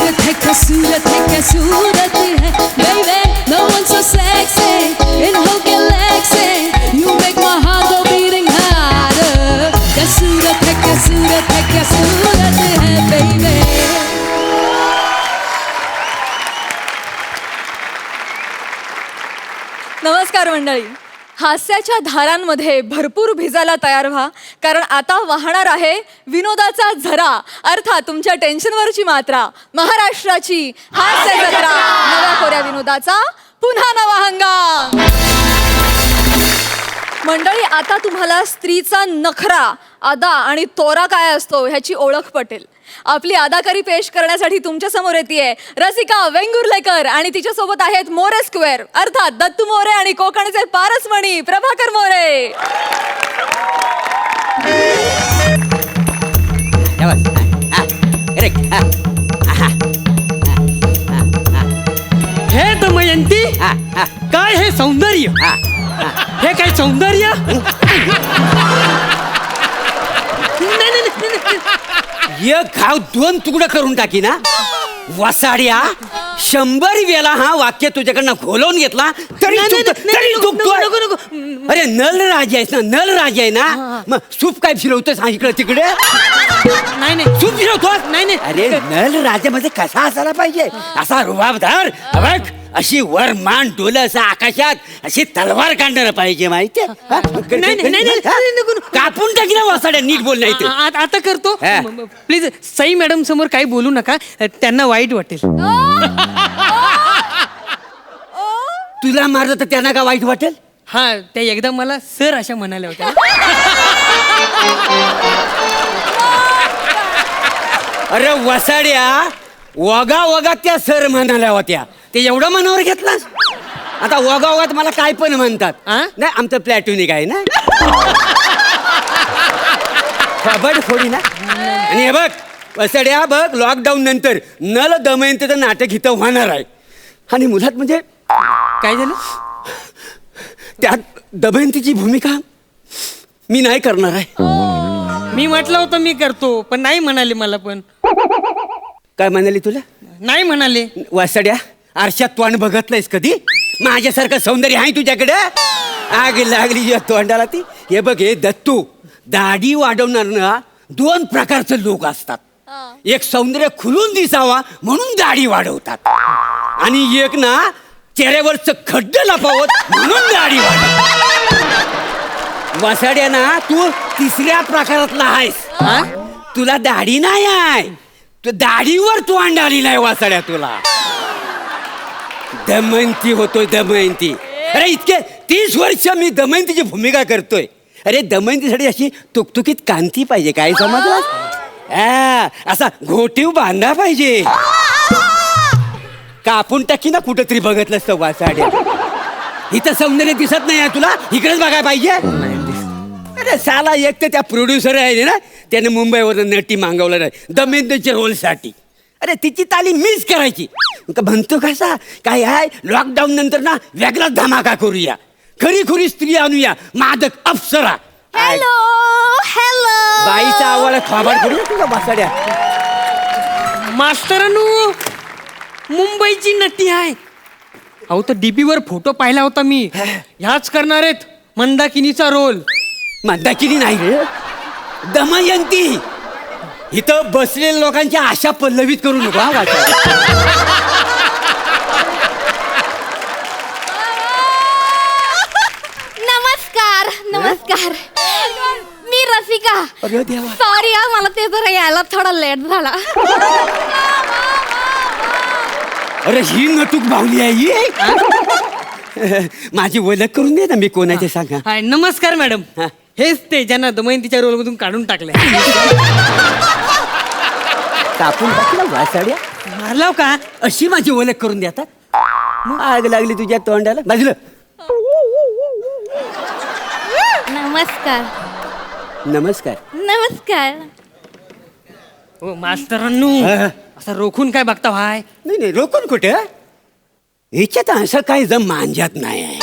सूरत है क्या सूरत है baby no one so sexy in Hoke Lexi you make my heart go beating harder क्या सूरत है क्या सूरत है क्या सूरत है baby नमस्कार मंडळी. हास्याच्या धारांमध्ये भरपूर भिजायला तयार व्हा, कारण आता वाहणार आहे विनोदाचा झरा, अर्थात तुमच्या टेन्शनवरची मात्रा. महाराष्ट्राची हास्य जत्रा, नव्या कोऱ्या विनोदाचा पुन्हा नवा हंगाम. मंडळी, आता तुम्हाला स्त्रीचा नखरा, अदा आणि तोरा काय असतो ह्याची ओळख पटेल. आपली अदाकारी पेश करण्यासाठी तुमच्या समोर येते रसिका वेंगुर्लेकर आणि तिच्या सोबत आहेत मोरे स्क्वेअर, अर्थात दत्तू मोरे आणि कोकणचे पारसमणी प्रभाकर मोरे. हे दमयंती, काय हे सौंदर्य, हे काय सौंदर्य. एक घाव दोन तुकडं करून टाकी ना वसाड्या. 100 वेळा हा वाक्य तुझ्याकडनं खोलवून घेतला तरी अरे नल राजा आहेस ना, नल राजा आहे ना, मग सूप काय फिरवतोस हा इकडे तिकडे. नाही सूप फिरवतोस. नाही अरे नल राजा मध्ये कसा असायला पाहिजे, असा रुबाबदार, बघ अशी वर मान डोलं असं आकाशात, अशी तलवार काढणार पाहिजे माहितीये. कापून टाकी ना वासाड्या, नीट बोल नाही. आता करतो. प्लीज सई मॅडम समोर काही बोलू नका, त्यांना वाईट वाटेल. तुला मारलं तर त्यांना का वाईट वाटेल. हा, त्या एकदा मला सर अशा म्हणाल्या होत्या. अरे वसाड्या, वगा वगा त्या सर म्हणाल्या होत्या, ते एवढं मनावर घेतलास. आता वगा वगात मला काय पण म्हणतात. नाही, आमचं प्लॅटोनिक आहे ना. कबड फोडी ना. आणि हे बघ वसाड्या, बघ लॉकडाऊन नंतर नल दमयंतीचं नाटक इथं होणार आहे. आणि मुलात म्हणजे काय झालं, त्यात दमयंतीची भूमिका मी नाही करणार आहे. मी म्हटलं होतं मी करतो, पण नाही म्हणाले मला. पण काय म्हणाली तुला. नाही म्हणाले. वासड्या, आरशात तोंड बघतलंयस कधी. माझ्यासारखं सौंदर्य आहे तुझ्याकडे. आग लागली या तोंडाला ती. हे बघ, हे दत्तू, दाढी वाढवणार ना 2 प्रकारचे लोक असतात. एक सौंदर्य खुलून दिसावा म्हणून दाढी वाढवतात, आणि एक ना चेहऱ्यावरच खड्ड लपावत म्हणून दाढी वाढवतात. वासड्या ना, तू 3ऱ्या प्रकारातला आहेस. तुला दाढी नाही आहे, तू दाढीवर तोंड आली नाही वासड्या तुला. दमयंती होतोय दमयंती. अरे इतके 30 वर्ष मी दमयंतीची भूमिका करतोय. अरे दमयंतीसाठी अशी तुकतुकीत कांती पाहिजे, काय समजलं. असा घोटीव बांधा पाहिजे. कापून टाकी ना कुठंतरी बघतलंस तर वासाड्या. इथं सौंदर्य दिसत नाही तुला, इकडेच बघायला पाहिजे. अरे साला, एक तर त्या प्रोड्युसर आहे ना, त्याने मुंबईवरून नटी मागवलं नाही दमयंतीच्या रोलसाठी. अरे तिची तालीम मीच करायची. म्हणतो कसा काय आहे, लॉकडाऊन नंतर ना वेगळा धमाका करूया, खरी खुरी स्त्री आणूया, मादक अप्सरा. Hello hello. बाईचा आवाज खाबाड करू तुला वासाड्या. मास्तरानू, मुंबईची नटी आहे. अहो, तो डीपी वर फोटो पाहिला होता मी. ह्याच करणार आहेत मंदाकिनीचा रोल. मंदाकिनी नाही रे, दमयंती. इथं बसलेल्या लोकांच्या आशा पल्लवित करू नको. नमस्कार नमस्कार, मी रसिका. सॉरी हा, मला ते जरा यायला थोडा लेट झाला. अरे ही नटूक बावली आहे ही. माझी ओळख करून दे ना, मी कोणाचे सांगा. हाय, नमस्कार मॅडम. हेच ते ज्यांना दमयंतीच्या रोल मधून काढून टाकले. कापून टाकला वासाड्या. मारलाव का. अशी माझी ओळख करून देतात. आग लागली तुझ्या तोंडाला. बाजूला. नमस्कार नमस्कार नमस्कार. हो मास्तरांनू, असं रोखून काय बघता भाय. नाही नाही, रोखून कुठं. याच्यात असं काही जम मांजात नाही आहे.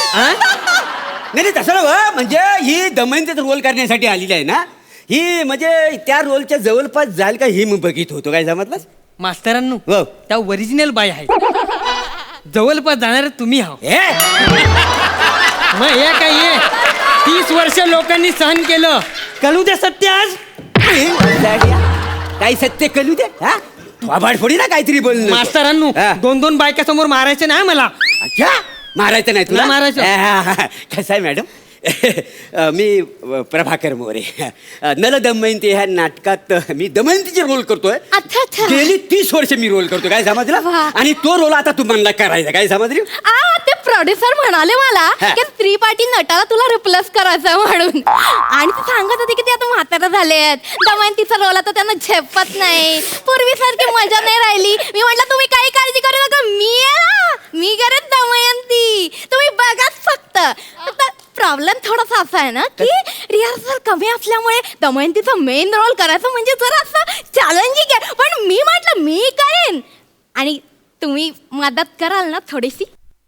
नाही तसं ना, म्हणजे ही दमयंतीचा रोल करण्यासाठी आलेली आहे ना ही, म्हणजे त्या रोलच्या जवळपास जाईल का ही मी बघित होतो. काय समजलंस. मास्तरांनो हो. त्या ओरिजिनल बाई आहे जवळपास जाणार तुम्ही हा हे मग हे काय हे 30 वर्ष लोकांनी सहन केलं कळू दे सत्य आज काही सत्य कळू दे हा थोबाड फोडी ना काहीतरी बोल मास्तरांनो 2-2 बायका समोर मारायचे नाही मला अच्छा मारायचं नाही तुला नाही मारायचं. कसं आहे मॅडम मी प्रभाकर मोरे नल दमयंती ह्या नाटकात मी दमयंतीचे रोल करतोय अच्छा, अच्छा. गेली 30 वर्ष मी रोल करतो काय समजलं वा. आणि तो रोल आता तुम्हाला करायचा काय समजली ते प्रोड्युसर म्हणाले मला हा. की स्त्री पार्टी नटाला तुला रिप्लेस करायचं म्हणून आणि ते सांगत होते की ते आता म्हातारा झालेत दमयंतीचा रोल आता त्यांना झेपत नाही पूर्वीसारखी मजा नाही राहिली मी म्हटलं तुम्ही काही काळजी करू नका मी आहे ना मी करेन दमयंती तुम्ही बघाच फक्त प्रॉब्लेम थोडासा असा आहे ना की रिहर्सल कमी असल्यामुळे दमयंतीचा मेन रोल करायचं म्हणजे जरा असं चॅलेंजिंग आहे पण मी म्हटलं मी करेन आणि तुम्ही मदत कराल ना थोडीशी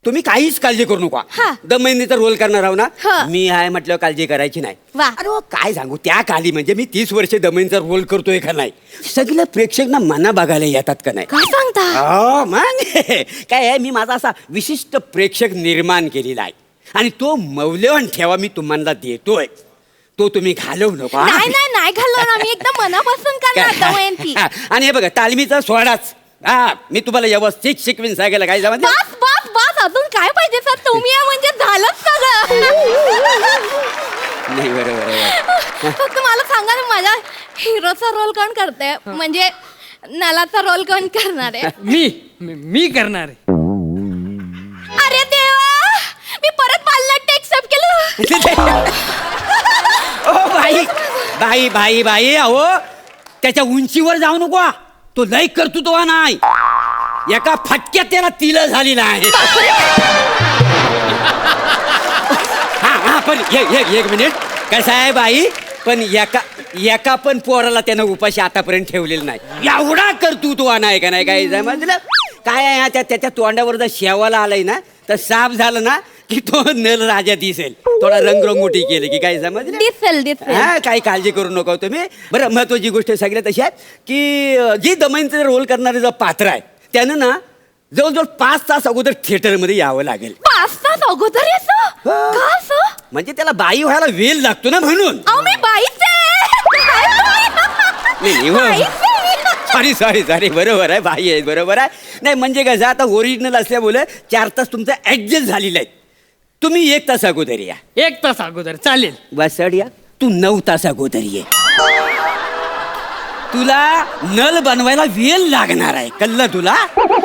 तुम्ही काहीच काळजी करू नका हा. दमयंतीचा रोल करणार आहो ना हा. मी आहे म्हटलं काळजी करायची नाही वा. अरे वा, काय सांगू त्या काली म्हणजे मी 30 वर्ष दमयंतीचा रोल करतोय का नाही सगळं प्रेक्षक ना मना बघायला येतात का नाही काय सांगता हो मग काय आहे मी माझा असा विशिष्ट प्रेक्षक निर्माण केलेला आहे आणि तो मौल्यवान ठेवा मी तुम्हाला देतोय तो तुम्ही घालवू नका नाही नाही नाही घालणार आम्ही एकदम मनापासून करणार दमयंती आणि हे बघा तालमीचा सोडाच हा मी तुम्हाला व्यवस्थित शिकवीन सांगायला काय जमा बस बस बस अजून काय पाहिजे सर तुम्ही आहे म्हणजे झालंच सगळं नाही बरोबर फक्त मला सांगा ना माझ्या हिरोचा रोल कोण करते म्हणजे नलाचा रोल कोण करणार आहे मी करणार आहे अरे देवा मी परत पालनाट्य एक्सेप्ट केलं ओ बाई बाई बाई बाई अहो त्याच्या उंचीवर जाऊ नको तो लय कर्तृत्व नाही एका फटक्यात त्याला तिल झालेला आहे हा हा पण एक मिनिट कसं आहे बाई पण एका पण पोराला त्यानं उपाशी आतापर्यंत ठेवलेलं नाही एवढा कर्तृत्व नाही का नाही काय समजलं काय आहे त्याच्या तोंडावर जर शेवाला आलाय ना तर साफ झालं ना की तो नल राजा दिसेल थोडा रंगरंगोटी केली की काय समजलं दिसेल दिसेल हा काही काळजी करू नका तुम्ही बरं महत्वाची गोष्ट सगळ्यात अशी आहे की जी दमयंतीचा रोल करणारे जो पात्र आहे त्यानं ना जवळजवळ 5 तास अगोदर थिएटरमध्ये यावं लागेल 5 तास अगोदर यायचं हा. का असं म्हणजे त्याला बाई व्हायला वेळ लागतो ना म्हणून अहो मी बाईच नाही, हो. सॉरी बरोबर आहे बाई आहे बरोबर आहे नाही म्हणजे कसं आता ओरिजिनल असल्यामुळे 4 तास तुमचं ऍडजस्ट झालेलं आहे तुम्ही 1 तास अगोदर या 1 तास अगोदर चालेल वसड या तू 9 तास अगोदर ये तुला नल बनवायला वेळ लागणार आहे कळलं तुला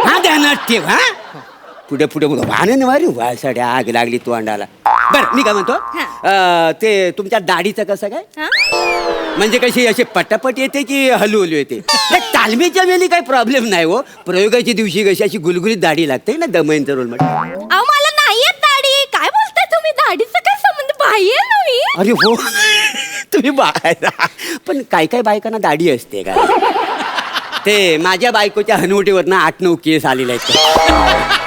हा ध्यानात ठेव हा पुढे पुढे पुढे वाहन मारी वासाड्या आग लागली तोंडाला बरं मी काय म्हणतो ते तुमच्या दाढीचं कसं काय हा? म्हणजे कशी अशी पटापट येते की हलू हलू येते त्या तालमीच्या वेळी काही प्रॉब्लेम नाही हो प्रयोगाच्या दिवशी कशी अशी गुलगुलीत दाढी लागते ना दमयंत रोल मध्ये अहो मला नाही येत दाढी काय बोलताय तुम्ही दाढीचा काय संबंध बाई आहे ना मी अरे हो तुम्ही बाहेर पण काय काय बायकांना दाढी असते का ते माझ्या बायकोच्या हनुवटीवरनं 8-9 केस आलेले आहेत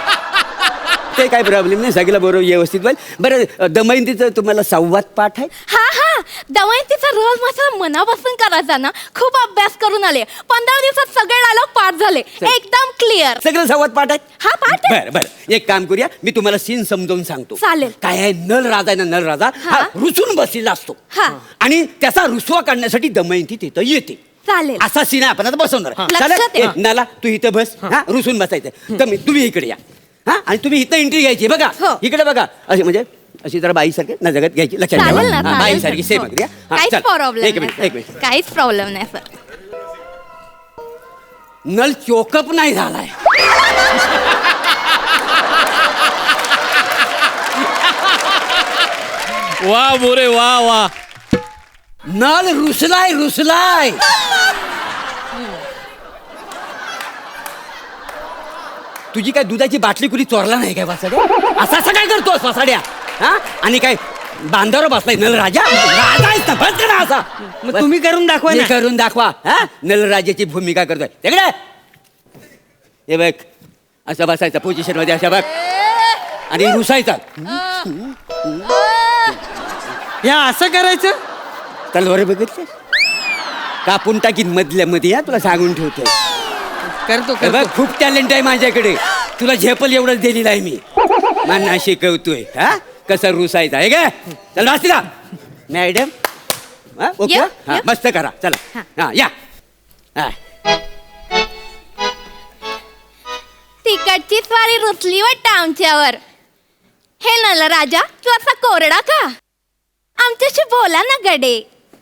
ते काय प्रॉब्लेम नाही सगळं बरोबर व्यवस्थित बोल बरं दमयंतीचं तुम्हाला संवाद पाठ आहे हा हा दमयंतीचा रोल माझा मनापासून करायचा ना खूप अभ्यास करून आले 15 दिवसात सगळे डायलॉग पाठ झाले एकदम क्लिअर सगळं संवाद पाठ आहे हा पाठ आहे. बरं बरं एक काम करूया मी तुम्हाला सीन समजावून सांगतो चालेल. काय आहे नल राजा आहे ना नल राजा हा रुसून बसलेला असतो हा. आणि त्याचा रुसवा काढण्यासाठी दमयंती तिथं येते चालेल असा सीन आहे आपण आता बसवणार लक्षात चालेल आहे. नाला तू इथं बस हा रुसून बसायचं तुम्ही इकडे या हा आणि तुम्ही इथं एंट्री घ्यायची बघा हो. इकडे बघा अशी म्हणजे अशी जरा बाईसारखी ना जगत घ्यायची लक्षात चालेल ना ठेवा चालेल. बाईसारखी सेम हो. अगदी हा. काहीच चल. प्रॉब्लेम एक मिनिट एक मिनिट काहीच प्रॉब्लेम नाही सर नल चोकअप नाही झालाय वा मोरे वा वा नल रुसलाय तुझी काय दुधाची बाटली कुणी चोरला नाही काय वासाड्या असं काय करतोस वासाड्या हा आणि काय बांधावर बसलाय नल राजा आहेस ना बस ना असा मग तुम्ही करून दाखवा हे ना. करून दाखवा हा नल राजाची भूमिका करतोय तिकडे हे बघ असं बसायचं पोझिशन मध्ये असं बघ आणि रुसायचा ह्या असं करायचं तलवार बघितले कापून टाकीन मधल्या मध्ये या तुला सांगून ठेवतोय करतो हे बघ करतो खूप टॅलेंट आहे माझ्याकडे. तुला झेपल एवढंच दिलेलं आहे मी. मला शिकवतोय हा कसा रुसायचा आहे का. चल वाचला मॅडम. ओके या, हा या. मस्त करा चला हा या हा. तिकडची स्वारी रुचली वाटतं आमच्यावर. हे नल राजा तू असा कोरडा का? आमच्याशी बोला ना गडे.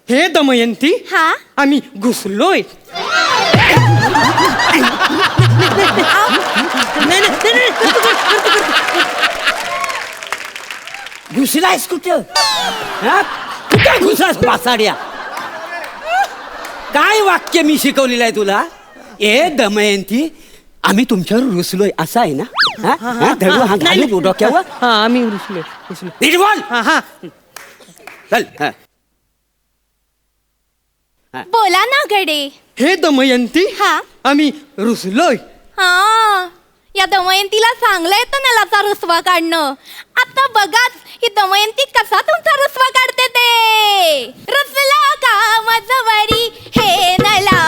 हे दमयंती हा आम्ही घुसलोय. घुसलायस कुठं हा कुठं घुसलास पासाड्या. काय वाक्य मी शिकवलेलं आहे तुला. ए दमयंती आम्ही तुमच्यावर रुसलोय असं आहे ना. हा? हा? धरू हा घालू डोक्यावर. हा आम्ही घुसलोय घुसलोय. नीट बोल. हा हा चल हा. बोला ना गडे. हे दमयंती हा आम्ही रुसलोय. हा या दमयंतीला चांगलं येतं नलाचा रुसवा काढणं. आता बघाच ही दमयंती कसा तुमचा रुसवा काढते ते. रुसला का माझवरी हे नला.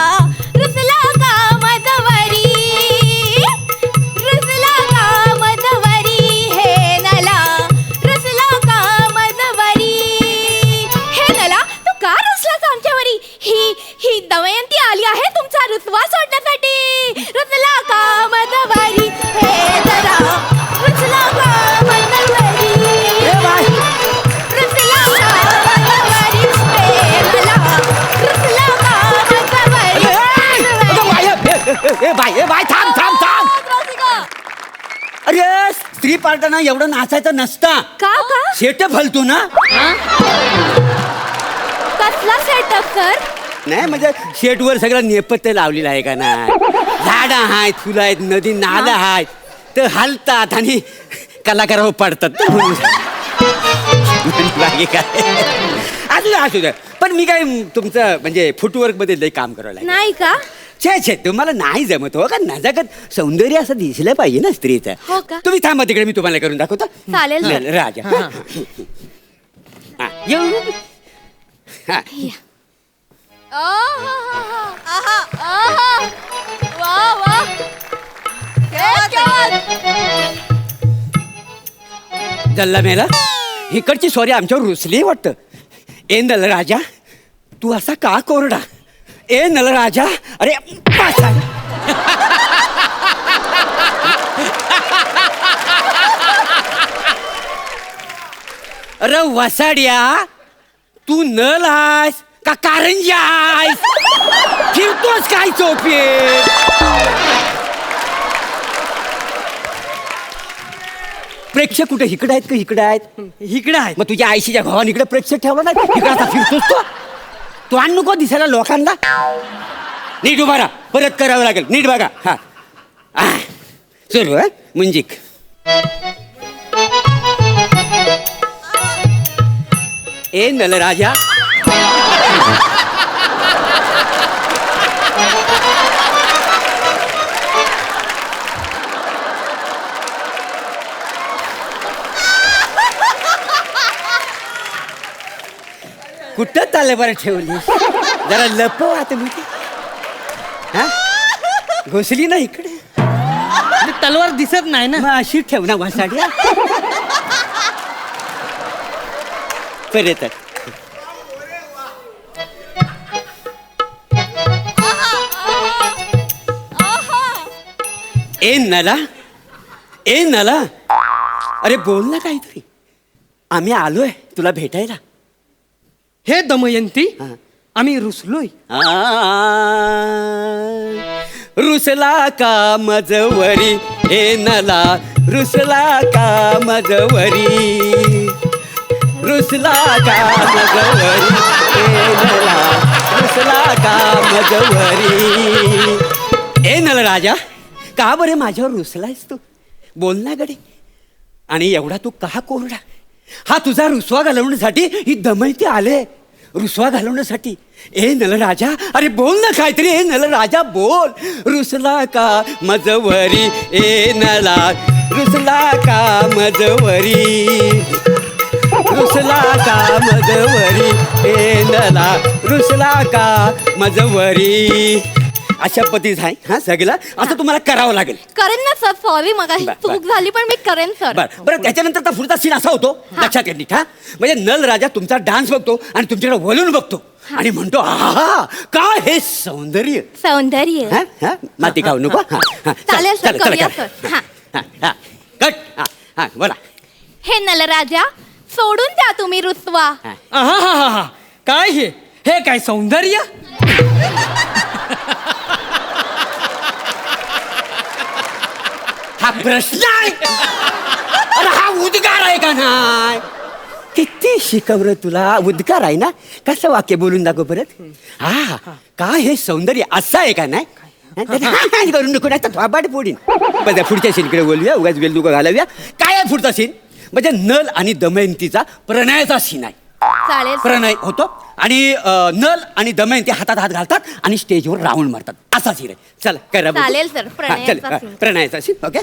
रुसला का माझवरी. रुसला का माझवरी हे नला. रुसला का माझवरी हे नला. तू का रुसलास आमच्यावरी. ही दमयंती आली आहे तुमचा रुसवा सोडण्यासाठी. रुसला का माझवरी हे नला. रुसला का माझवरी. रुसला का माझवरी हे नला. रुसला का माझवरी. ए बाय थांब थांब थांब. अरे स्त्री पार्टाना एवढं नाचायचं नसता. का का सेटअप हलतो ना. कसला सेटअप सर. नाही म्हणजे शेटवर सगळं नेपथ्य लावलेलं आहे का नाही. झाडं आहेत फुलं आहेत नदी नालं आहेत तर हलतात आणि कलाकारावर पडतात. बाकी काय असू द्या पण मी काय तुमचं म्हणजे फुटवर्क मध्ये लय काम करावं लागेल. नाही का. छे तुम्हाला नाही जमत हो का. नजाकत सौंदर्य असं दिसलं पाहिजे ना स्त्रीचं. हो का? तुम्ही थांबा तिकडे मी तुम्हाला करून दाखवतो. चालेल ना. चल, राजा हा, येऊ. हा. जल्ला मेला इकडची सॉरी आमच्यावर रुसली वाटतं. ए नल राजा तू असा का कोरडा. ए नल राजा अरे पासा. अरे वसाड्या तू नल आहेस का कारंजी आहेस. फिरतोस काय चोपे. प्रेक्षक कुठे इकडे आहेत का इकडे आहेत. इकडे आहे. मग तुझ्या आईशीच्या भावाने इकडे प्रेक्षक ठेवला नाही. इकडे आता फिरतोस तो आण नको दिसायला लोकांना. नीट उभा राहा परत करावं लागेल. नीट बघा हा चलो हा मुंजिक. ए नलराजा कुठं तलवार ठेवली. जरा लपव आता मी हा घुसली ना इकडे. म्हणजे तलवार दिसत नाही ना. मग अशी ठेव ना वासाड्या. परत ए नला अरे बोल ना काहीतरी. आम्ही आलोय तुला भेटायला. हे दमयंती हा. आम्ही रुसलोय. रुसला का मजवरी हे नला. रुसला का मजवरी. रुसला का मजवरी हे नला. रुसला का मजवरी. ए नल राजा का बरे माझ्यावर रुसलायस तू. बोल ना गडे. आणि एवढा तू का कोरडा. हा तुझा रुसवा घालवण्यासाठी ही दमयंती आले. रुसवा घालवण्यासाठी. ए नल राजा अरे बोल ना काहीतरी. ए नल राजा बोल. रुसला का मजवरी ए नला. रुसला का मजवरी. रुसला का मजवरी ए नला. रुसला का मजवरी. अशा पद्धतीच आहे हा सगळं असं तुम्हाला करावं लागेल. करेन ना सर, सॉरी मग बर, बर. चूक झाली पण मी करेन सर. बरं बरं त्याच्यानंतर तर पुढचा सीन असा होतो लक्षात येईल नीट हा. म्हणजे नल राजा तुमचा डान्स बघतो आणि तुमच्याकडे वळून बघतो आणि म्हणतो आहा काय हे सौंदर्य. सौंदर्य हा हा माती खाऊ नको हा, हा. चालेल सर, चला, चला, करूया करा. सर. हा. हा, हा. कट हा हा बोला. हे नलराजा सोडून द्या तुम्ही रुसवा. हा काय हे काय सौंदर्य. हा प्रश्न आहे. अरे हा उद्गार आहे का नाही. किती शिकवलं तुला उद्गार आहे ना. कसं वाक्य बोलून दाखव परत. हा काय हे सौंदर्य असं आहे का नाही. करून नको नाही तर थोबाड फोडीन. पण पुढच्या सीनकडे बोलूया उगाच वेल दुखं घालूया. काय आहे पुढचा सीन म्हणजे नल आणि दमयंतीचा प्रणयाचा सीन आहे. चालेल सर. प्रणय होतो आणि नल आणि दमयंती हातात हात घालतात आणि स्टेजवर राऊंड मारतात असा सीन आहे. चला करा बघू. चालेल सर, हा, प्रणयाचा चल, हा, scene. प्रणयाचा सीन ओके.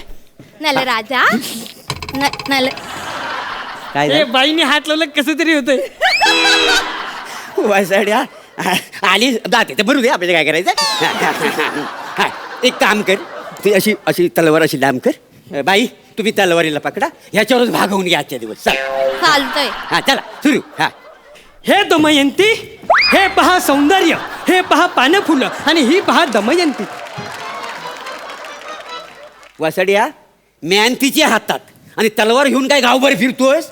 नलराजा नल काय हे झालं? बाईने हात लावलं कसं तरी होतंय. वासाड्या आली जाते तर भरू दे आपल्याला काय करायचं. हा, एक काम कर ती अशी अशी तलवार अशी लांब कर. बाई तुम्ही तलवारीला पकडा ह्याच्यावरच भागवून घ्या आजच्या दिवस. चला चालतंय. हा चला सुरू. हा हे दमयंती, हे पहा सौंदर्य, हे पहा पानं फुलं आणि ही पहा दमयंती. वासाड्या म्यान तिच्या हातात आणि तलवार घेऊन काय गावभर फिरतोयस.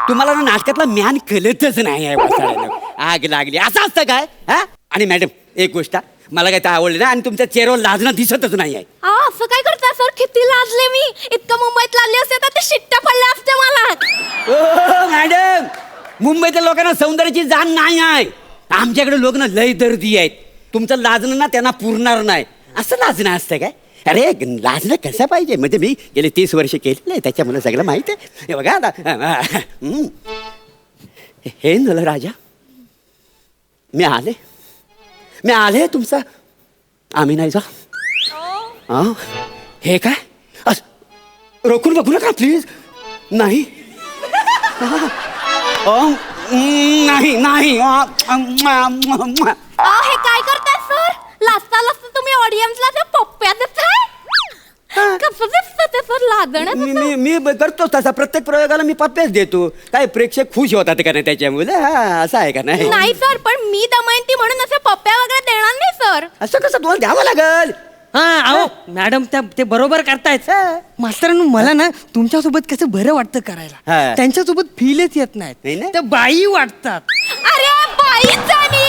तुम्हाला ना नाटकातला म्यान कळतच नाही आहे वासाड्याला. आग लागली असं असतं काय हा. आणि मॅडम एक गोष्ट मला काय तर आवडलं ना आणि तुमच्या चेहऱ्यावर लाजणं दिसतच नाही आहे. असं काय करता सर, किती लाजले मी. इतकं मुंबईत लाजले असते तर ते शिट्ट्या पडल्या असते मला. ओ मॅडम मुंबईतल्या लोकांना सौंदर्याची जाण नाही आहे. आमच्याकडे लोक ना लय दर्दी आहेत. तुमचं लाजणं ना त्यांना पुरणार नाही. असं लाजणं असतं काय. अरे लाजणं कसं पाहिजे म्हणजे मी गेले 30 वर्ष केलेलं आहे त्याच्यामुळे सगळं माहित आहे. हे बघा आता हे नल राजा मी आले तुमचा आम्ही नाही जा. हे काय रोखून बघू नका प्लीज. नाही नाही नाही. हे काय करताय सर, लाजता लाजता तुम्ही ऑडियन्सला त्या पप्प्या देताय. कसं दिसतं ते सर लाजणं. मी करतो तसा प्रत्येक प्रयोगाला मी पप्प्याच देतो. काय प्रेक्षक खुश होतात का नाही त्याच्यामुळे. हा असं आहे का नाही. नाही सर, पण मी दमयंती म्हणून असे पप्प्या वगैरे देणार नाही सर. असं कसं तुम्हाला द्यावं लागल. हा अहो मॅडम ते बरोबर करतायत. मास्तरांनो मला ना तुमच्यासोबत कसं बरं वाटतं करायला. हा. त्यांच्यासोबत फीलच येत नाही नाहीत. ना? त्या बाई वाटतात. अरे बाईच मी.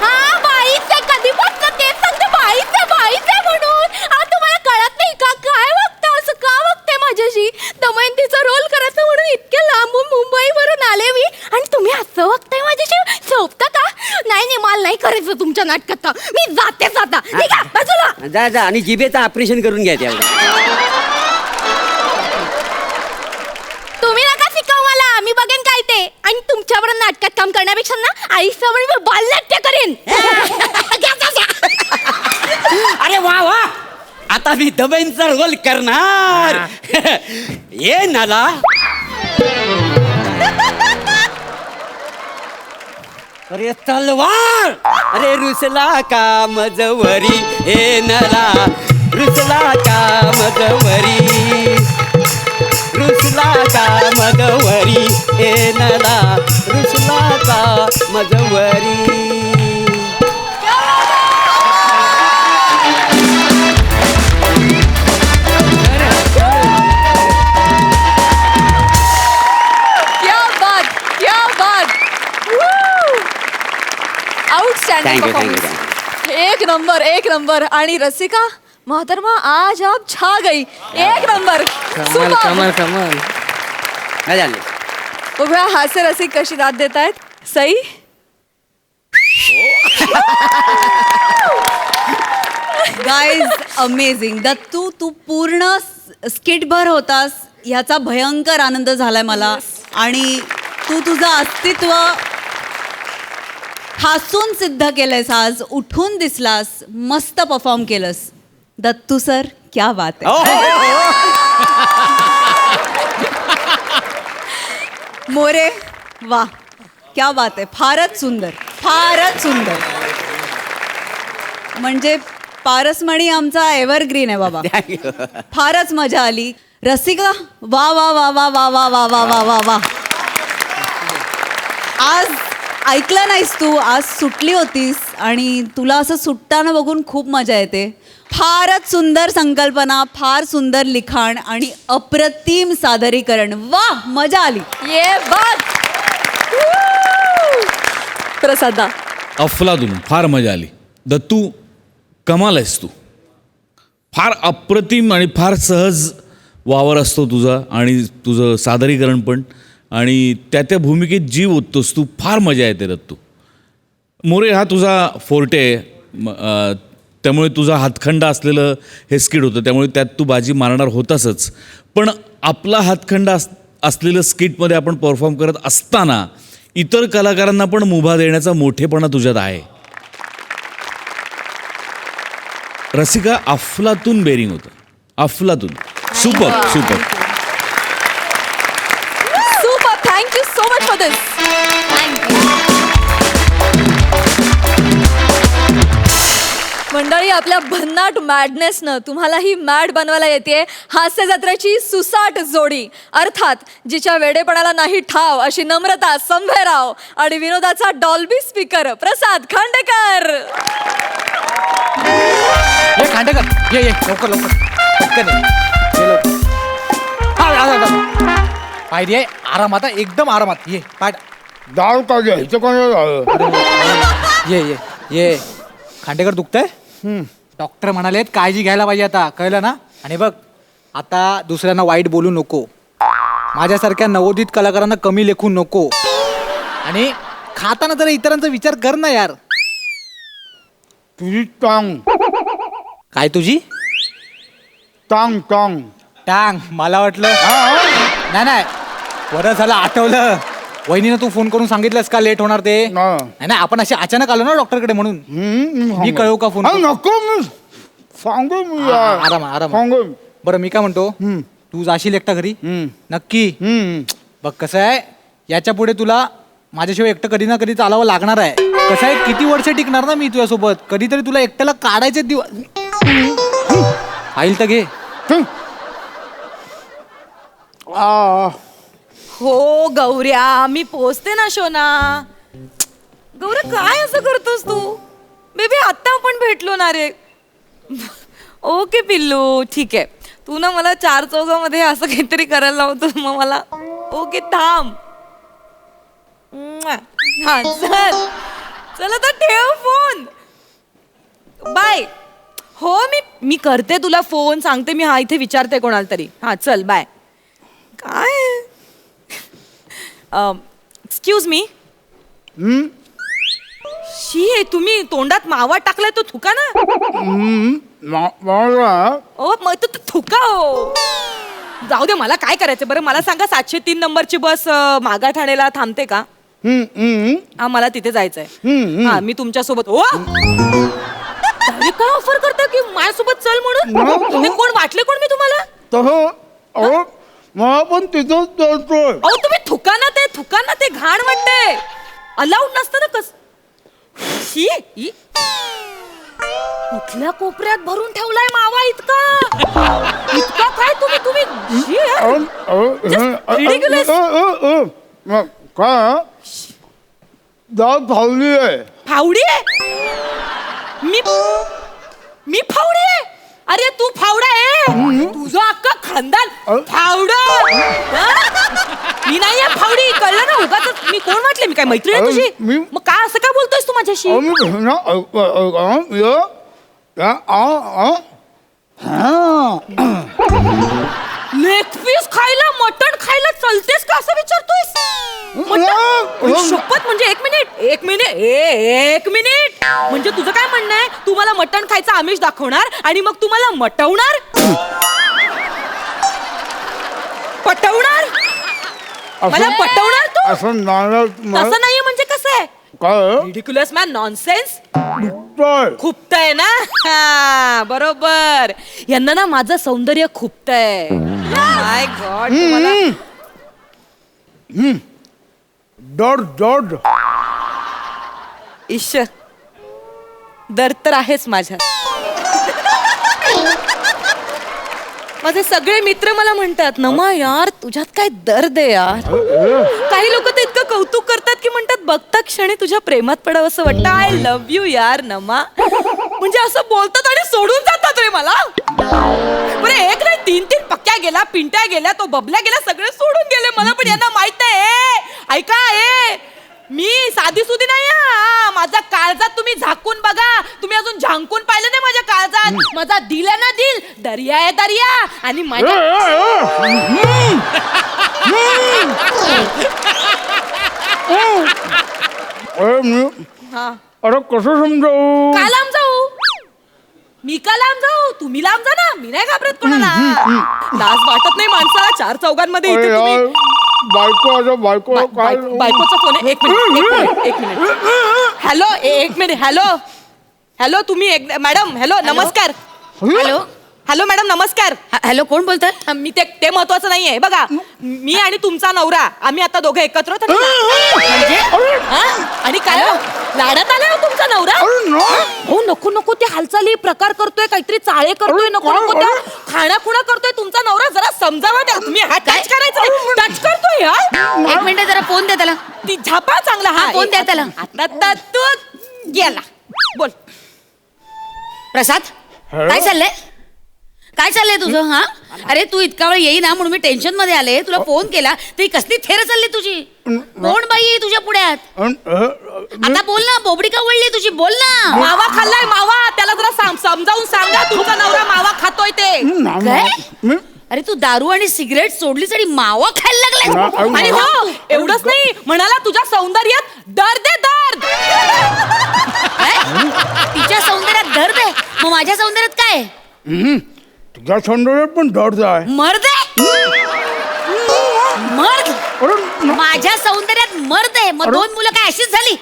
हा बाईच आहे, कधी बघतं ते सांगते बाईच आहे म्हणून. तुम्हाला कळत नाही का काय वागतं असं का वागते माझ्याशी. दमयंतीचा रोल करायचा म्हणून इतक्या लांबून मुंबईवरून आले मी आणि तुम्ही असं वागताय माझ्याशी. शोभतं का. नाही मला नाही करायचं तुमच्या नाटकात. मी जाते आता. ठीक आहे बाजूला. जा जा आणि जिभेचं ऑपरेशन करून घ्या त्यावेळी. तुम्ही नका शिकव मला, मी बघेन काय ते. आणि तुमच्याबरोबर नाटकात काम करण्यापेक्षा ना आईसमोर मी बालनाट्य करेन. अरे वा वा आता मी दबेंचा रोल करणार. ये नाला अरे तलवार. अरे रुसला का मजवरी हे नला रुसला का मजवरी. रुसला का मजवरी हे नला रुसला का मजवरी. Outstanding Thank you, performance. एक नंबर. आणि रसिका मोहतरमा आज आप छा गई. एक नंबर. कमाल कमाल कमाल. काय झालं. बघूया हास्य रसिक कशी दाद देत आहेत. Sai guys amazing. दत्तू तू पूर्ण स्किटभर होतास ह्याचा भयंकर आनंद झालाय मला. आणि तू तुझं अस्तित्व हसून सिद्ध केलंयस आज. उठून दिसलास. मस्त परफॉर्म केलंस दत्तू सर. क्या बात आहे. मोरे वा क्या बात आहे. फारच सुंदर फारच सुंदर. म्हणजे पारसमणी आमचा एव्हरग्रीन आहे बाबा. फारच मजा आली. रसिका वा वा वा वा वा वा वा वा वा वा वा. आज ऐकलं नाहीस तू, आज सुटली होतीस आणि तुला असं सुटताना बघून खूप मजा येते. फारच सुंदर संकल्पना, फार सुंदर लिखाण आणि अप्रतिम सादरीकरण. वा मजा आली. ये बघ प्रसादा. अफलातून फार मजा आली. दत्तू कमाल आहेस तू. फार अप्रतिम आणि फार सहज वावर असतो तुझा आणि तुझं सादरीकरण पण आणि त्या भूमिकेत जीव ओततोस तू. फार मजा येते दत्तू. मोरे हा तुझा फोर्टे आहे, त्यामुळे तुझा हातखंडा असलेलं हे स्किट होतं, त्यामुळे त्यात तू बाजी मारणार होतासच. पण आपला हातखंडा असलेलं स्किटमध्ये आपण परफॉर्म करत असताना इतर कलाकारांना पण मुभा देण्याचा मोठेपणा तुझ्यात आहे. रसिका अफलातून बेरिंग होतं. अफलातून. Super super. Super. Thank you so much for this. मंडळी, आपल्या भन्नाट मॅडनेसनं तुम्हालाही मॅड बनवायला येते हास्य जत्रेची सुसाट जोडी. अर्थात जिच्या वेडेपणाला नाही ठाव अशी नम्रता संभेराव आणि विनोदाचा डॉल्बी स्पीकर प्रसाद खांडेकर. ये खांडेकर, ये लवकर लवकर पटकन ये लवकर. पायरी आहे आरामात, एकदम आरामात. ये पाठ डाळ काढले इथं कोण. ये खांडेकर दुखतंय. डॉक्टर म्हणालेत काळजी घ्यायला पाहिजे आता, कळलं ना. आणि बघ आता दुसऱ्यांना वाईट बोलू नको. माझ्यासारख्या नवोदित कलाकारांना कमी लेखू नको. आणि खाताना जरा इतरांचा विचार कर ना यार. तुझी टांग काय तुझी टांग टांग टांग? मला वाटलं नाही बरं झालं आठवलं. वहिनीनं तू फोन करून सांगितलंस का लेट होणार ते? नाही आपण असे अचानक आलो ना डॉक्टरकडे म्हणून. मी कळवू का फोन? नको मी सांगू मी आराम. सांगू. बरं मी काय म्हणतो, तू जाशील एकटा घरी नक्की? बघ कसं आहे, याच्या पुढे तुला माझ्याशिवाय एकटं कधी ना कधी चालावं लागणार आहे. कसं आहे, किती वर्ष टिकणार ना मी तुझ्यासोबत. कधीतरी तुला एकट्याला काढायचे दिवस. आईल तर घे. हो गौऱ्या, मी पोचते ना शोना. गौऱ्या काय असं करतोस तू? बेबी आता आपण भेटलो ना रे. ओके पिल्लू, ठीक आहे. तू ना मला 4 चौघामध्ये असं काहीतरी करायला लावतो, मग मला ओके थांब. हा चल आता ठेव फोन. बाय. हो मी करते तुला फोन, सांगते मी. हा इथे विचारते कोणाला तरी. हा चल बाय. काय एक्सक्यूज मी. शी, तुम्ही तोंडात मावा टाकलाय तो थुका ना. ओ मग तो थुका. हो जाऊ दे, मला काय करायचं बरं. मला सांगा 703 नंबरची बस मागा ठाण्याला थांबते का? हा मला तिथे जायचंय. हा मी तुमच्या सोबत. हो काय ऑफर करता की माझ्यासोबत चल म्हणून? तुम्ही कोण वाटले कोण मी तुम्हाला? मला पण तिथंच जायचंय. अहो तुम्ही थुका ना ते घाण वाटते. अलाउड नसतं ना. कस कुठल्या कोपऱ्यात भरून ठेवलाय मावा इतका काय तुम्ही ridiculous. काय दाल फावली आहे. फावडी आहे? मी फावडी आहे? अरे तू फावडा आहे. तुझं अख्खा खानदान फावडा. मी नाही आहे फावडी, कळलं ना. उगाच मी कोण वाटले? मी काय मैत्रीण आहे तुझी? मग काय असं काय बोलतोयस तू माझ्याशी? लेग पीस खायला, मटण खायला चलतेस का असं विचारतोयस? शपथ. म्हणजे एक मिनिट म्हणजे तुझं काय म्हणणं आहे? तू मला मटण खायचं आमिष दाखवणार आणि मग तू मला मटवणार, पटवणार, मला पटवणार तू? असं तसं नाहीये म्हणजे कसं आहे? Ridiculous man, nonsense. खुपतंय ना. हा बरोबर. यांना ना माझं सौंदर्य खुपतंय. माय गॉड. डॉट ईश दर तर आहेच माझ्या. माझे सगळे मित्र मला म्हणतात नमा यार तुझ्यात काय दर्द आहे यार. काही लोक तर इतकं कौतुक करतात की म्हणतात बघता क्षणी तुझ्या प्रेमात पडावं असं वाटतं. आय लव्ह यू यार नमा. म्हणजे असं बोलतात आणि सोडून जातात रे मला. बरं एक नाही 3 पक्क्या गेला, पिंट्या गेल्या, तो बबल्या गेला, सगळे सोडून गेले मला. पण यांना माहित आहे ऐका मी साधी सुधी नाही हा. माझा काळजात तुम्ही झाकून बघा. तुम्ही अजून झांकून पाहिलं नाही माझ्या काळजात. माझा दिल आहे ना दिल दर्या आहे दर्या. आणि माझ्या हा अरे कसं समजावू? का लांब जाऊ? मी का लांब जाऊ? तुम्ही लांब जा ना. मी नाही घाबरत कोणाला. लाज वाटत नाही माणसाला 4 चौघांमध्ये इथे अरे तुम्ही. यार, बायको काय बायकोचा फोन आहे. एक मिनिट हॅलो एक मिनिट हॅलो तुम्ही मॅडम हॅलो नमस्कार. हॅलो मॅडम नमस्कार. हॅलो कोण बोलताय? मी ते महत्वाचं नाहीये बघा. मी आणि तुमचा नवरा आम्ही आता दोघं एकत्र आहोत. म्हणजे हा? आणि काय हो? लाडात आलाय हो तुमचा नवरा? हो नको ते हालचाली प्रकार करतोय काहीतरी चाळे करतोय. नको त्या खाणाखुणा करतोय तुमचा नवरा. जरा समजावा द्या. तुम्ही हा टच करायचं टच करतोय हा. एक मिनिट जरा फोन द्या त्याला. ती झापा चांगला हा फोन द्या त्याला. आता तू गेला. बोल प्रसाद काय चाललंय तुझं? हा अरे तू इतका वेळ येई ना म्हणून मी टेन्शन मध्ये आले. तुला फोन केला तरी कसली थेर चालली तुझी. कोण बाई आहे तुझ्या पुढ्यात? आता बोल ना. बोबडी का वळली तुझी? बोल ना. मावा खाल्लाय मावा. त्याला जरा समजावून सांगा तुमचा नवरा मावा खातोय ते. काय? अरे तू दारू आणि सिगरेट सोडलीस आणि मावा खायला लागलाय. आणि हो एवढंच नाही म्हणाला तुझ्या सौंदर्यात दर्द आहे दर्द. तिच्या सौंदर्यात दर्द आहे मग माझ्या सौंदर्यात काय? तुझ्या सौंदर्यात पण दर्द आहे. मर्द माझ्या सौंदर्यात मर्द आहे. मग 2 मुलं काय अशीच झाली?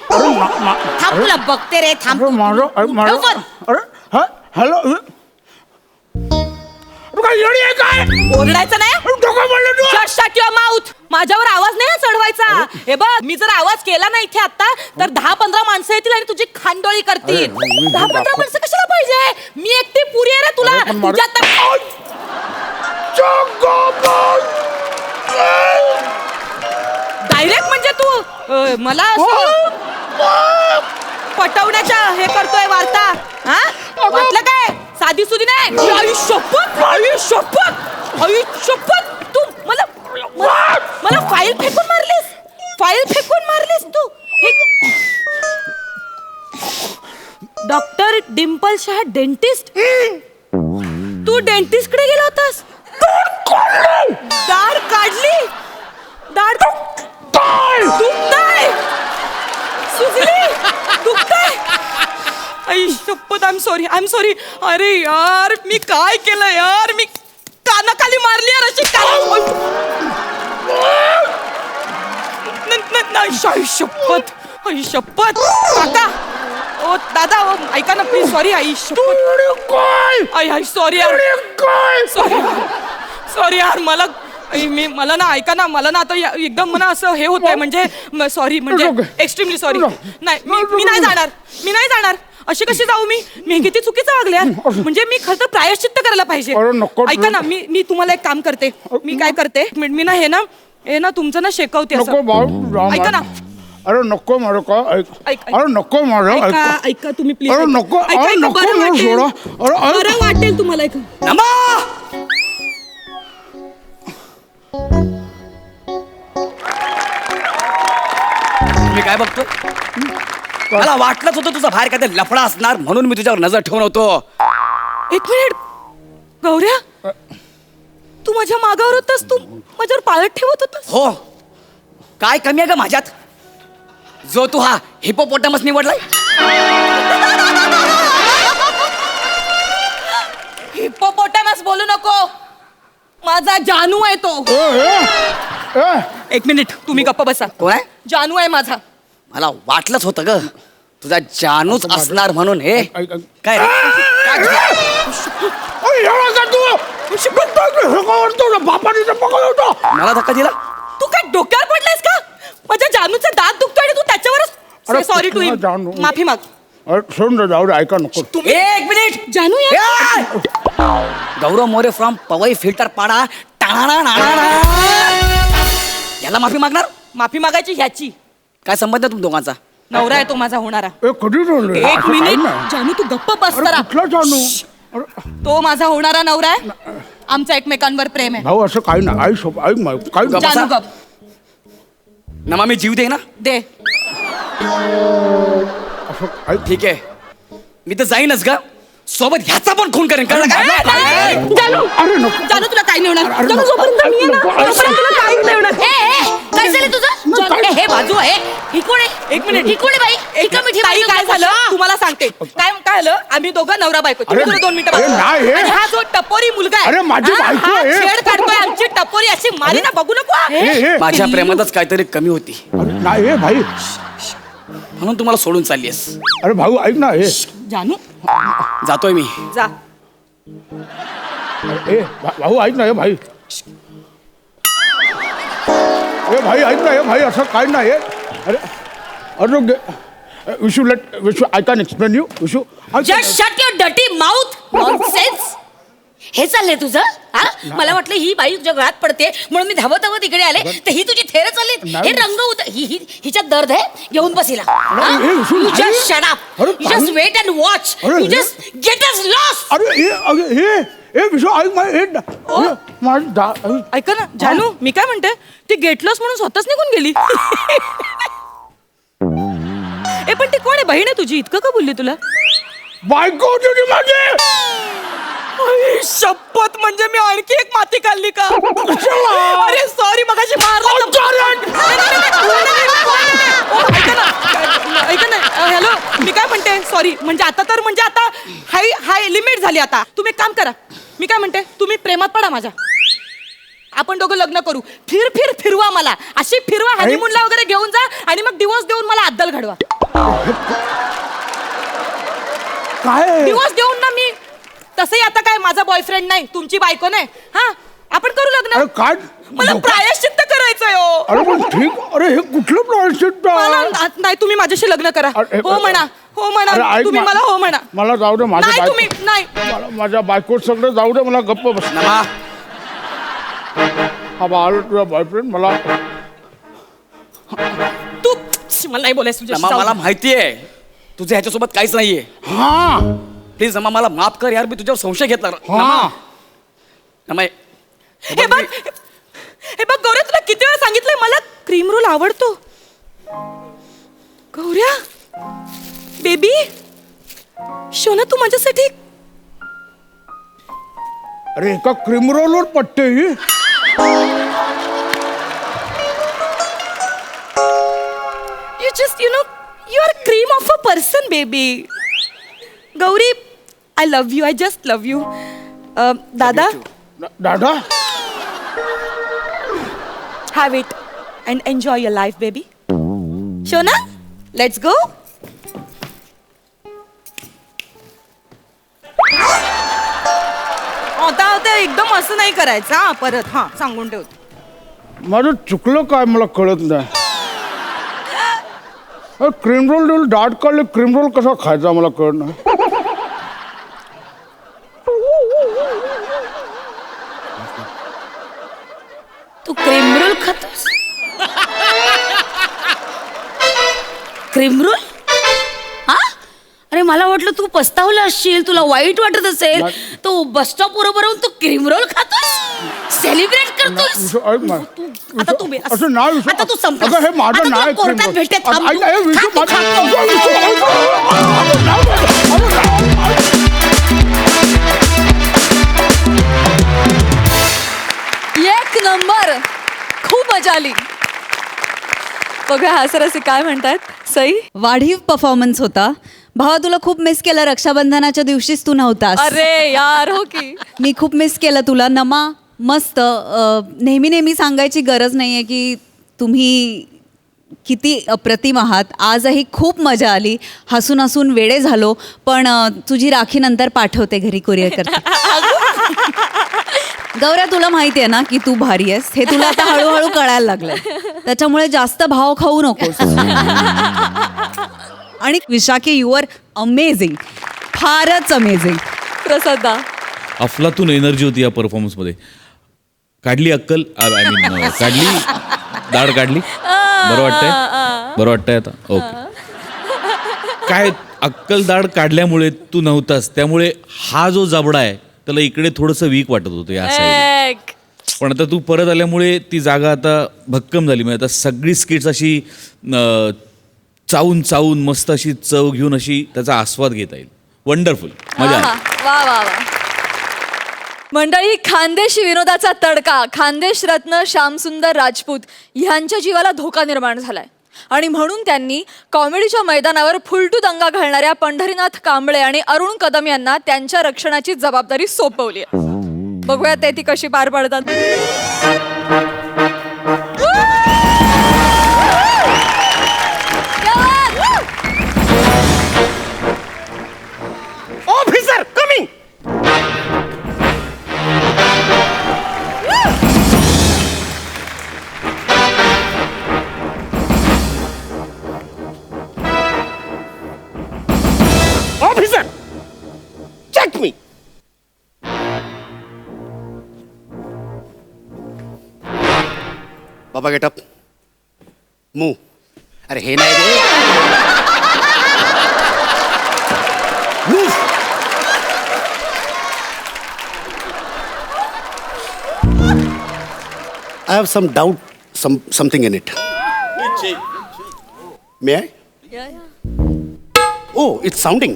थांब तुला बघते रे. थांब हॅलो काय ओरडायचं नाही. Just shut your mouth. माझ्यावर आवाज नाही चढवायचा. हे बघ मी जर आवाज केला ना इथे आता तर 10-15 माणसं येतील आणि तुझी खांडोळी करतील. 10-15 माणसं कशाला पाहिजे? मी एकटी पुरी आहे रे तुला. तुझ्या डायरेक्ट म्हणजे तू मला पटवण्याच्या हे करतोय वार्ता. हा वाटलं काय? साधी सुधी नाही. आयुष्यपत तू मला फाईल फेकून मारलीस तू. Doctor Dimple Shah dentist. तू डेंटिस्ट कडे गेला होतास? दाढ काढली. दाढ दुखताय सुजली दुखताय. आई शपथ आय एम सॉरी. अरे यार मी काय केलं यार. मी कानाखाली मारली यार अशी आई शपथ काका ओ दादा ऐका ना प्लीज. सॉरी आई शपथ. आई सॉरी यार. सॉरी यार मला ना ऐका ना. मला ना आता एकदम मला असं हे होत आहे. म्हणजे सॉरी म्हणजे एक्स्ट्रीमली सॉरी. नाही मी नाही जाणार. अशी कशी जाऊ मी किती चुकीचं वागले यार. म्हणजे मी खरं तर प्रायश्चित्त करायला पाहिजे. ऐका ना मी तुम्हाला एक काम करते. मी काय करते मी ना हे ना तुमचं ना शेकवते असं. ऐका ना. अरे नको मारो का. अरे नको मारो. ऐका तुम्ही प्लीज. अरे नको. अरे नको बरं वाटेल तुम्हाला. ऐका मी काय बघतोय? मला वाटलंच होतं तुझा बाहेर काय लफडा असणार म्हणून मी तुझ्यावर नजर ठेवून होतो. एक मिनिट गौऱ्या तू माझ्या मागावर होतास. तू माझ्यावर पाळत ठेवत होतास. हो काय कमी आहे का माझ्यात जो तू हा हिपोपोटामस निवडलाय? हिप्पोपोटामस बोलू नको. माझा जानू आहे तो. एक मिनिट तुम्ही गप्प बसा. कोण आहे? जानू आहे माझा. मला वाटलंच होतं ग तुझा जानूच असणार म्हणून. हे काय मला धक्का दिला? तू काय डोक्यावर पडलायस का? माझ्या जानूचा दात दुखतोय आणि तू त्याच्यावरच सॉरी टू हिम. माफी माग. सोड जाऊ दे. ऐका नको. एक मिनिट जानू गौरव मोरे फ्रॉम पवई फिल्टर पाडा याला माफी मागणार? माफी मागायची ह्याची. काय संबंध तुम दोघांचा? नवरा आहे तो माझा होणारा. ए कधी ठरलं? एक असं काही मिनिट नाही. जानू तू गप्प बस जरा. कुठला जानू? अरे, तो माझा होणारा नवरा आहे. आमचं एकमेकांवर प्रेम आहे. भाऊ असं काही नाही. आई सोब आई मा- काही नाही. जानू गप नमा मी जीव दे ना. दे. असं आई ठीक आहे, मी तर जाईनच का, सोबत ह्याचा पण खून करेन. कळलं का? जानू अरे नको. जानू तुला काही नाही होणार. अरे जानू नको. जोपर्यंत मी आहे ना, नको. तोपर्यंत तुला काही नाही होणार. काय झालं तुझं हे बाजू आहे ही कोण आहे? एक मिनिट. ही कोण आहे बाई? ही का मिठी ताई, बाजू काय करते? झालं तुम्हाला सांगते. काय काय झालं, आम्ही दोघं नवरा बायको. तुम्ही अरे, जरा 2 मिनिटं अरे, बसा. नाही हे. आणि हा जो टपोरी मुलगा आहे, अरे, माझी हा, बायको हा आहे. छेड काढतोय आमची टपोरी अशी मारी ना, बघू नको हा. हे माझ्या प्रेमातच काहीतरी कमी होती अरे, नाही हे भाई. म्हणून तुम्हाला सोडून चालली आहेस. अरे भाऊ ऐक ना हे. जानू जातोय मी. जा. ए भाऊ ऐक ना हे भाई. ए भाई ऐक ना हे भाई असं काय नाही हे. अरे अरे Vishu let Vishu I can explain you Vishu. Just shut your dirty mouth. Nonsense. हे चाललंय तुझं हा? मला वाटलं ही बाई तुझ्या गळ्यात पडते म्हणून मी धावत धावत इकडे आले तर ही तुझी थेर चालली. नाही. हे रंग होत हिच्यात दर्द आहे. घेऊन बस हिला. नाही, हे विसरून You नाही. just shut up. अरे, You just पाणी- wait and watch. अरे, You हे- just get us lost. अरे हे विशू ऐक मा हे माझ ऐका ना जानू, मी काय म्हणते, ती गेटलॉस म्हणून स्वतःच निघून गेली. ए पण ती कोण आहे? बहीण आहे तुझी? इतकं का बोलली तुला? बायको होती ती माझी. आई, शपथ, म्हणजे मी आणखी एक माती खाल्ली का? अरे सॉरी, मगाशी ऐका ना हॅलो, मी काय म्हणते, सॉरी. म्हणजे आता हाय हाय लिमिट झाली. आता तुम्ही एक काम करा, मी काय म्हणते, तुम्ही प्रेमात पडा माझ्या. आपण दोघं लग्न करू. फिरवा मला, अशी फिरवा, हनीमूनला वगैरे घेऊन जा आणि मग डिवोर्स देऊन मला अद्दल घडवा. काय डिवोर्स देऊन ना मी. तसंही आता काय माझा बॉयफ्रेंड नाही, तुमची बायको नाही. हा, आपण करू लग्न. अरे काय मला प्रायश्चित्त करायचंय हो. अरे पण ठीक. अरे हे कुठलं प्रायश्चित्त? मला नाही, तुम्ही माझ्याशी लग्न करा. अरे, हो म्हणा, हो अरे, म्हणा, ऐक तुम्ही मा- मला हो म्हणा. मला जाऊ दे माझ्या नाही बायको- तुम्ही नाही. मला माझ्या बायको सगळं जाऊ दे. मला गप्प बस. नमा हा बाळ तुझा बॉयफ्रेंड मला तू मला नाही बोलायचं तुझ्याशी. नमा, जाऊ मला दे. माहितीये तुझं ह्याच्यासोबत काहीच नाहीये. हा प्लीज नमा, मला माफ कर यार, मी तुझ्यावर संशय घेतला. हा नमा, हे बघ, हे बघ गौऱ्या, तुला किती वेळा सांगितलंय मला क्रीम रोल आवडतो. गौऱ्या बेबी, शोना तू माझ्यासाठी. अरे एका क्रीम रोलवर पट्टे ही. You just, you are cream of a person, baby. Gauri, I love you. I just love you. Dada, दादा have it and enjoy your life, baby. Shona, let's go. आता एकदम असं नाही करायचं हा, परत हा सांगून ठेवतो. माझं चुकलं काय मला कळत नाही. क्रीम रोल दाट काढले. क्रीम रोल कसा खायचा मला कळत नाही. तू क्रीम रोल खातोस? क्रीम रोल हा? अरे मला वाटलं तू पस्तावला असशील, तुला वाईट वाटत असेल. तू बस स्टॉप बरोबर तू क्रीम रोल खातोस, सेलिब्रेट करतोस. विशू, ऐक ना. आता तू बे- असं नाही विशू. आता तू संपलास. अगं, हे माझं आता तुला नाही कोर्टात cream roll. भेटते, थांब ऐक तू. ना, हे विशू, खा, तू खा, माझं- खा. विशू, एक नंबर. खूप मजा आली. बघा हा सरसी काय म्हणतात. सई, वाढीव परफॉर्मन्स होता. भावा तुला खूप मिस केलं. रक्षाबंधनाच्या दिवशीच तू नव्हतास. अरे यार हो की. मी खूप मिस केलं तुला. नमा मस्त. नेहमी नेहमी सांगायची गरज नाहीये की तुम्ही किती अप्रतिम आहात. आजही खूप मजा आली. हसून हसून वेडे झालो. पण तुझी राखी नंतर पाठवते घरी कुरिअर करते. गौऱ्या तुला माहिती आहे ना की तू भारी आहेस. हे तुला आता हळूहळू कळायला लागलंय. त्याच्यामुळे जास्त भाव खाऊ नकोस. आणि विशाखी यू आर अमेझिंग. फारच अमेझिंग. प्रसादा, अफलातून एनर्जी होती या परफॉर्मन्समध्ये. काढली अक्कल, आय मीन काढली दाढ काढली. बरं वाटतंय आता? ओके. काय अक्कल दाढ काढल्यामुळे तू नव्हतास, त्यामुळे हा जो जबडा आहे त्याला इकडे थोडंसं वीक वाटत होतं या साईड. पण आता तू परत आल्यामुळे ती जागा आता भक्कम झाली. म्हणजे आता सगळी स्किट्स अशी चावून चावून मस्त अशी चव घेऊन अशी त्याचा आस्वाद घेता येईल. वंडरफुल, मजा आली. वा वा वा. मंडळी, खानदेशी विनोदाचा तडका, खानदेश रत्न श्यामसुंदर राजपूत ह्यांच्या जीवाला धोका निर्माण झालाय आणि म्हणून त्यांनी कॉमेडीच्या मैदानावर फुलटू दंगा घालणाऱ्या पंढरीनाथ कांबळे आणि अरुण कदम यांना त्यांच्या रक्षणाची जबाबदारी सोपवली आहे. बघूया ते ती कशी पार पडतात. Officer coming. Officer check me. बाबा गेटअप मूव. अरे हे नाही रे. Move. I have some doubt, something in it. May I? Yeah. Oh, it's sounding.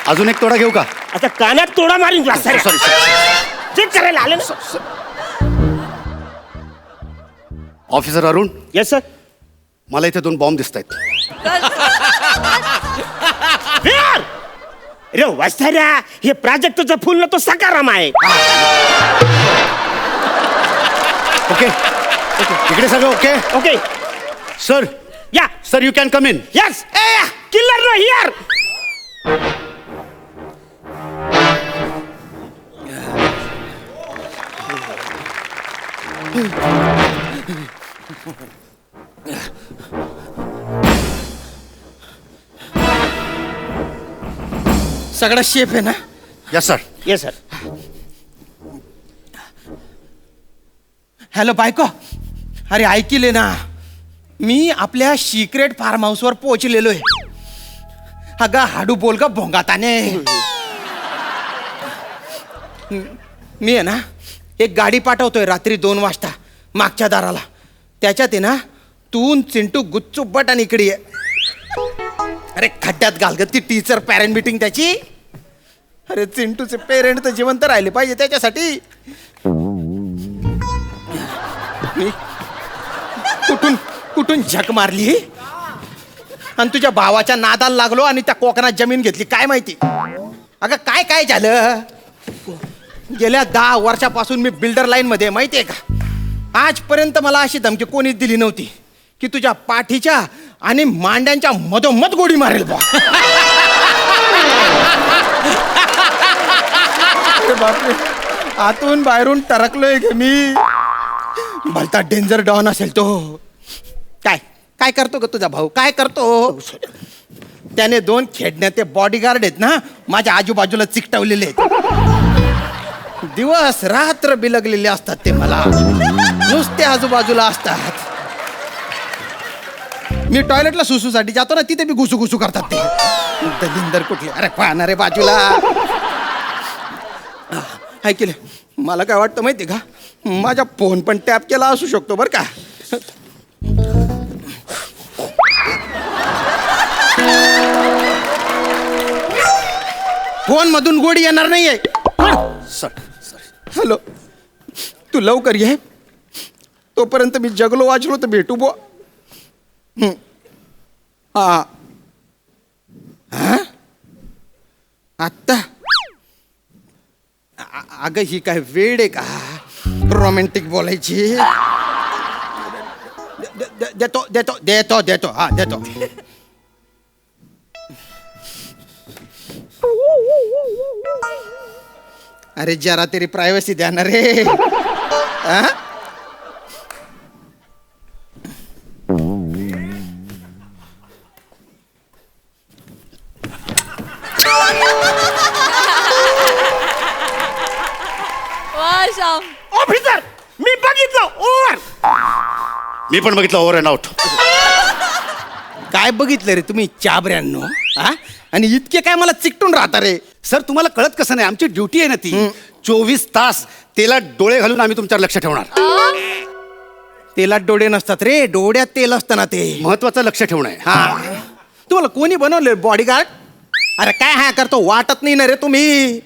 अजून एक तोडा घेऊ का? आता कानात तोडा मारीन. सॉरी चेक करायला आले ना. ऑफिसर अरुण. Yes sir. मला इथे 2 बॉम्ब दिसत आहेत. रे वास्ताऱ्या, हे प्राजक्तचं फुल ना तो सकाराम आहे. ओके इकडे सगळं ओके. Okay sir. या sir you can come in. Yes. Killer no here. सगळा शेप आहे ना? Yes sir. Yes sir. Hello बायको, अरे ऐकिले ना, मी आपल्या सिक्रेट फार्म हाऊसवर पोहोचलेलो आहे. अगं हाडू बोल ग भोंगाताने. मी आहे ना एक गाडी पाठवतोय रात्री 2 वाजता मागच्या दाराला. त्याच्यात आहे ना तू चिंटू गुच्चू बट आणि इकडे ये. अरे खड्ड्यात घाल ग ती टीचर पॅरेंट मीटिंग त्याची. अरे चिंटूचे पेरेंट तर जिवंत राहिले पाहिजे त्याच्यासाठी. मी कुठून झक मारली आणि तुझ्या भावाच्या नादाला लागलो आणि त्या कोकणात जमीन घेतली. काय माहिती अगं काय झालं. गेल्या 10 वर्षापासून मी बिल्डर लाईन मध्ये, माहितीये का. आजपर्यंत मला अशी धमकी कोणीच दिली नव्हती की तुझ्या पाठीच्या आणि मांड्यांच्या मधोमध गोडी मारेल बा. बापरे, आतून बाहेरून टरकलोय गे मी. भलता डेंजर डॉन असेल तो. काय करतो ग तुझा भाऊ, काय करतो. त्याने 2 खेळण्याचे बॉडीगार्ड आहेत ना माझ्या आजूबाजूला चिकटवलेले आहेत. दिवस रात्र बिलगलेले असतात ते मला, नुसते आजूबाजूला असतात. मी टॉयलेटला सुसूसाठी जातो ना, तिथे बी घुसू करतात ते दलिंदर कुठले. अरे पाहणारे बाजूला. ऐकले, मला काय वाटतं माहिती का, माझा फोन पण टॅप केला असू शकतो बरं का. फोन मधून गोडी येणार नाहीये. हॅलो, तू लवकर ये, तोपर्यंत मी जगलो वाचलो तर भेटू बो. हा आत्ता. अगं ही काय वेळ आहे का रोमॅन्टिक बोलायची. देतो देतो देतो देतो हा देतो. अरे जरा तेरी प्रायव्हसी द्या ना रे. नाम. ऑफिसर मी बघितलं ओव्हर. मी पण बघितलं ओव्हर अँड आउट. काय बघितलं रे तुम्ही चाबऱ्यांनो? हा? आणि इतके काय मला चिकटून राहता रे? सर तुम्हाला कळत कसं नाही, आमची ड्युटी आहे ना ती. 24 तास तेलात डोळे घालून आम्ही तुमच्यावर लक्ष ठेवणार. तेलात डोळे नसतात रे, डोळ्यात तेल असतं ना ते. महत्वाचं लक्ष ठेवणं आहे. हा, तुम्हाला कोणी बनवले बॉडीगार्ड? अरे काय हा करतो, वाटत नाही ना रे तुम्ही.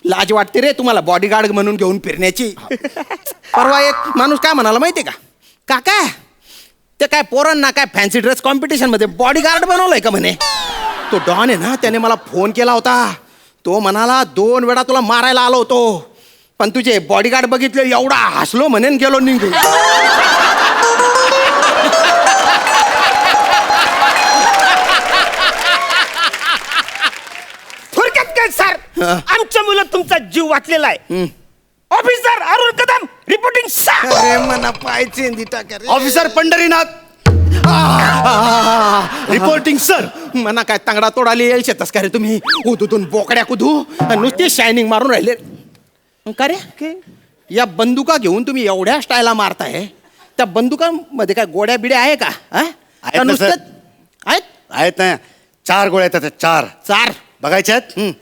लाज वाटते रे तुम्हाला बॉडीगार्ड म्हणून घेऊन फिरण्याची. परवा एक माणूस काय म्हणाला माहितीये का, काका ते काय पोरांना काय फॅन्सी ड्रेस कॉम्पिटिशन मध्ये बॉडीगार्ड बनवलंय का म्हणे. तो डॉन आहे ना, त्याने मला फोन केला होता. तो म्हणाला 2 वेळा तुला मारायला आलो होतो, पण तुझे बॉडीगार्ड बघितले एवढा हसलो म्हणेन गेलो निघून. थोडक्यात काय सर, आमच्या मुलं तुमचा जीव वाचलेला आहे. Officer Arun Kadam reporting sir. अरे मना पायचे ऑफिसर पंढरीनाथ रिपोर्टिंग सर. मना काय तांगडा तोडाली येईल शेतस का रे तुम्ही? उदूतून बोकड्या कुदू नुसते शायनिंग मारून राहिले का रे? या बंदुका घेऊन तुम्ही एवढ्या स्टायला मारताय, त्या बंदुकांमध्ये काय गोड्या बिड्या आहे का? आहेत ना, नुसतं सर. आहेत आहेत ना, 4 गोळ्या आहेत त्याच्यात, 4. 4 बघायच्या आहेत.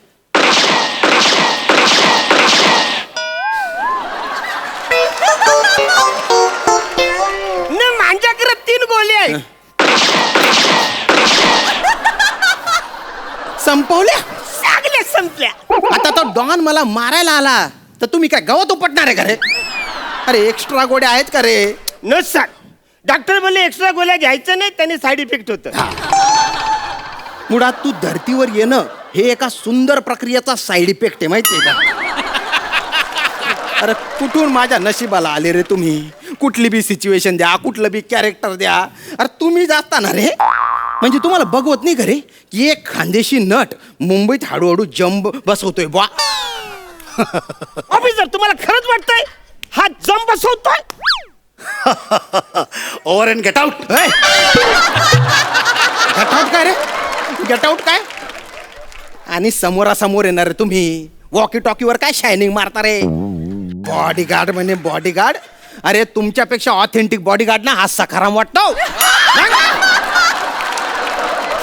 न माझ्याकडे 3 गोळी आहे. संपवल्या. सगळ्या संपल्या. आता तो डॉन मला मारायला आला तर तुम्ही काय गवत उपटणार आहे का रे? अरे एक्स्ट्रा गोड्या आहेत का रे? न सर, डॉक्टर बोलले एक्स्ट्रा गोळ्या घ्यायचं नाही, त्याने साईड इफेक्ट होतं. मुळात तू धर्तीवर येणं हे एका सुंदर प्रक्रियेचा साईड इफेक्ट आहे, माहितीये का? अरे कुठून माझ्या नशिबाला आले रे तुम्ही? कुठली बी सिच्युएशन द्या, कुठलं बी कॅरेक्टर द्या, अरे तुम्ही जाता ना रे. म्हणजे तुम्हाला बघवत नाही घरे की एक खानदेशी नट मुंबईत हळूहळू जंब बसवतोय बा. ऑफिसर तुम्हाला खरंच वाटतंय हा जम बसवतोय? Over and get out. Get out काय रे? गेट आउट काय? आणि समोरासमोर येणार रे तुम्ही, वॉकी टॉकीवर काय शायनिंग मारता रे? बॉडीगार्ड म्हणजे बॉडीगार्ड. अरे तुमच्यापेक्षा ऑथेंटिक बॉडीगार्ड ना हा सखाराम वाटतो.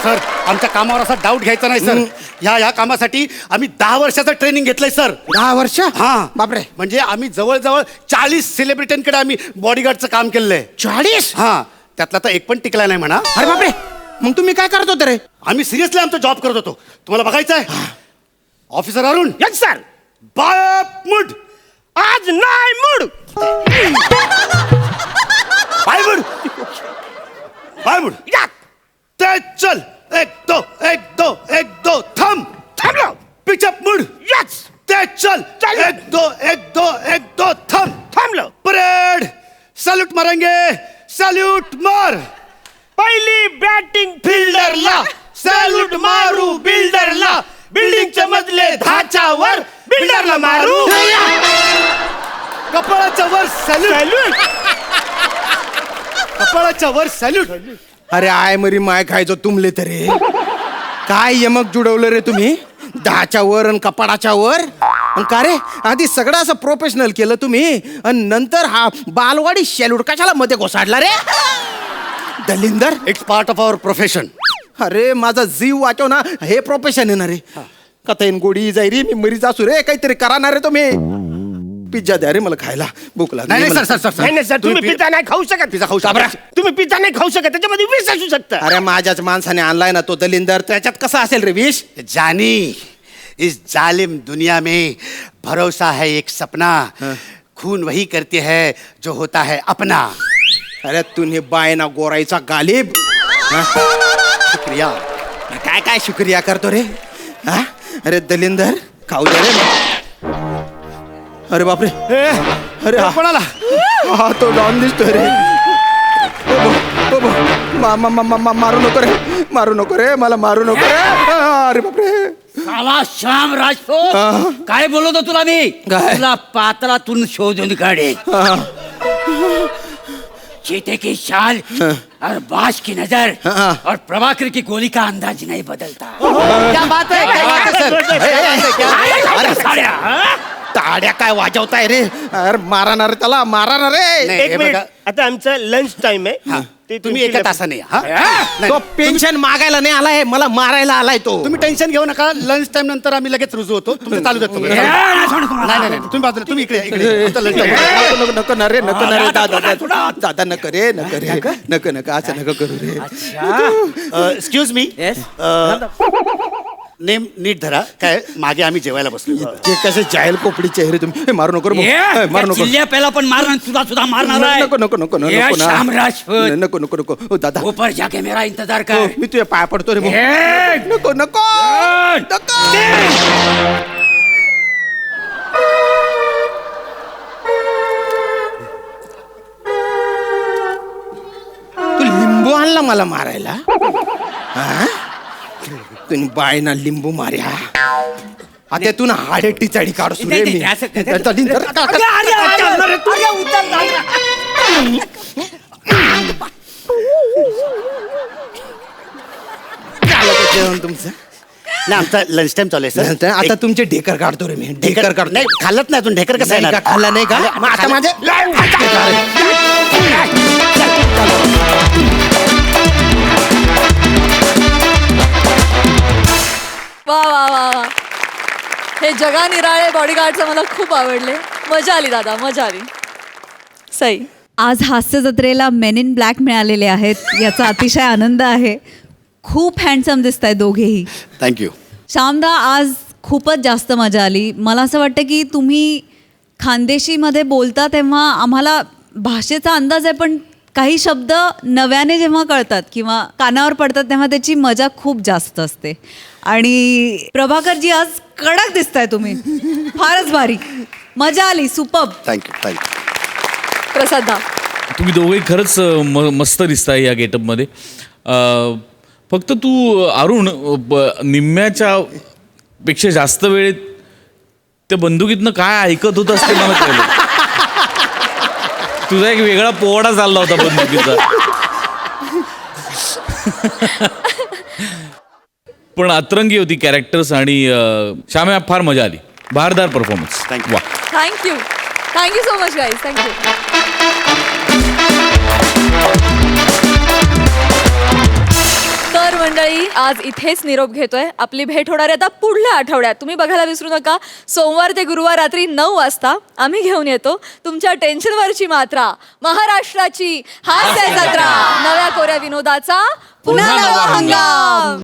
सर आमच्या कामावर असा डाऊट घ्यायचा नाही सर. ह्या कामासाठी आम्ही 10 वर्षाचं ट्रेनिंग घेतलंय सर. 10 वर्ष? हा बापरे. म्हणजे आम्ही जवळजवळ 40 सेलिब्रिटींकडे आम्ही बॉडीगार्डचं काम केलंय. 40? हा, त्यातला तर एक पण टिकला नाही म्हणा. अरे बापरे, मग तुम्ही काय करत होते रे? आम्ही सिरियसली आमचा जॉब करत होतो. तुम्हाला बघायचं आहे? ऑफिसर अरुण. Yes sir. बाप मूड. आज नाही mood. Bye mood. Bye mood. या. ते चल 1 2 1 2 1 2 थांब. थांबलो. पिचअप मूड. यस. ते चल 1 2 1 2 1 2 थांब. थांबलो. परेड. सॅल्यूट मारेंगे. सॅल्यूट मार. पहिली बॅटिंग फिल्डरला सॅल्यूट मारू बिल्डरला. बिल्डिंगच्या मधले धाच्यावर बिल्डरला मारू. कपाळाच्या वर सॅल्यूट. कपाळाच्या वर सॅल्यूट. अरे आय मरी माय खायचो तुमले तरी. काय यमक जुडवलं रे तुम्ही? 10च्या वर आणि कपाडाच्या वर. आणि का रे, आधी सगळं असं प्रोफेशनल केलं तुम्ही आणि नंतर हा बालवाडी सॅल्यूट कशाला मध्ये घोसाडला रे? दलिंदर, it's part of our profession. अरे माझा जीव वाचव ना, हे प्रोफेशन आहे ना रे. कथा येईन गोडी जाई रे, मी मरीच असू रे. काहीतरी करा ना रे तुम्ही. पिझ्झा द्या रे मला खायला, भूक लागली. नाही सर सर सर नाही नाही सर, तुम्ही पिझ्झा नाही खाऊ शकत. पिझ्झा खाऊ शकता. तुम्ही पिझ्झा नाही खाऊ शकत, त्याच्यामध्ये विष असू शकतं. अरे माझ्याच माणसाने आणलाय ना तो दलिंदर, त्याच्यात कसा असेल रे विष? जानी, इस जालिम दुनिया में भरोसा है एक सपना. खून वही करती है जो होता है अपना. अरे तूने बायना गोराईचा गालिब. शुक्रिया. काय काय शुक्रिया करतो रे? हा? अरे दलिंदर खाऊ दे रे. अरे बापरे, अरे कोणाला? हा तो डॉन दिसतोय रे. मारू नको रे, मारू नको रे, मला मारू नको रे. अरे बापरे. साला श्याम राजपूत, काय बोलतो तुला मी? काय? तुला पात्रातून शोधून काढे. चीते की चाल और बाज की नजर और प्रभाकर की गोली का अंदाज नहीं बदलता. क्या बात है, क्या बात है सर? अरे साड्या, टाड्या काय वाजवताय रे? अरे मारा ना रे त्याला, मारा ना रे. नाही, एक हे मिनिट बघा. आता आमचं लंच टाइम आहे ते तुम्ही एका तासाने या, हा? तो नाही, पेन्शन मागायला नाही आलाय, मला मारायला आलाय तो. तुम्ही टेन्शन घेऊ नका. लंच टाइम नंतर आम्ही लगेच रुजू होतो. तुमचं चालू देतो. नाही नाही, तुम्ही बाजूला, तुम्ही इकडे आमचा lunch time आहे. नको नको ना रे, नको ना रे दादा, दादा नको रे, नको रे, नको नको असं नको करू रे. एक्सक्यूज मी, नेम नीट धरा. काय मागे आम्ही जेवायला बसलो. ते कसे जायल कोपडी चेहरे तुम्ही. हे, मारू नको रे भाऊ. हे, मारू नको. चिल्ल्या पहिला पण मारणार, तुझा सुद्धा मारणार आहे. नको नको नको ये नको ना. श्याम राजपूत. नको नको नको. हो दादा, ऊपर जाके मेरा इंतजार हो, कर. मी तुझ्या पाया पडतो रे भाऊ. ए! नको नको नको. तू लिंबू आणला मला मारायला? हा? तुम्ही बायना लिंबू मार्या. आता तू ना हाडेटी चढी काढ सुरे मी. जेवण तुमचं नाही, आमचा लंच टाइम चालू आहे सर. आता तुमचे ढेकर काढतो रे मी. ढेकर काढतो. नाही, खाल्लत नाही अजून. ढेकर कसं नाही का? खाल्ला नाही का? मग आता माझे वा वा वा वा, हे जगा निराळे बॉडीगार्डचं मला खूप आवडले. मजा आली दादा, मजा आली. सई, आज हास्य जत्रेला मेन इन ब्लॅक मिळालेले आहेत, याचा अतिशय आनंद आहे. खूप हँडसम दिसत आहे दोघेही. थँक्यू. श्यामदा, आज खूपच जास्त मजा आली. मला असं वाटतं की तुम्ही खानदेशीमध्ये बोलता तेव्हा आम्हाला भाषेचा अंदाज आहे, पण काही शब्द नव्याने जेव्हा कळतात किंवा कानावर पडतात तेव्हा त्याची मजा खूप जास्त असते. आणि प्रभाकरजी, आज कडक दिसताय तुम्ही. फारच भारी, मजा आली. सुपर्ब. थँक्यू. प्रसादा, तुम्ही दोघेही खरंच मस्त दिसताय या गेटअपमध्ये. फक्त तू अरुण निम्म्याच्या पेक्षा जास्त वेळेत त्या बंदुकीतनं काय ऐकत होत असते मला कळलं. तुझा एक वेगळा पोवाडा चालला होता बंदुकीचा. पण अतरंगी होती कॅरेक्टर्स आणि श्याम्या, फार मजा आली. भारदार परफॉर्मन्स. Thank you. वा. Thank you. Thank you so much guys. Thank you. तर मंडळी, आज इथेच निरोप घेतोय. आपली भेट होणार आहे आता पुढल्या आठवड्यात. तुम्ही बघायला विसरू नका. सोमवार ते गुरुवार रात्री 9 वाजता आम्ही घेऊन येतो तुमच्या टेन्शनवरची मात्रा, महाराष्ट्राची हास्य जत्रा, नव्या कोऱ्या विनोदाचा पुन्हा नवा हंगाम.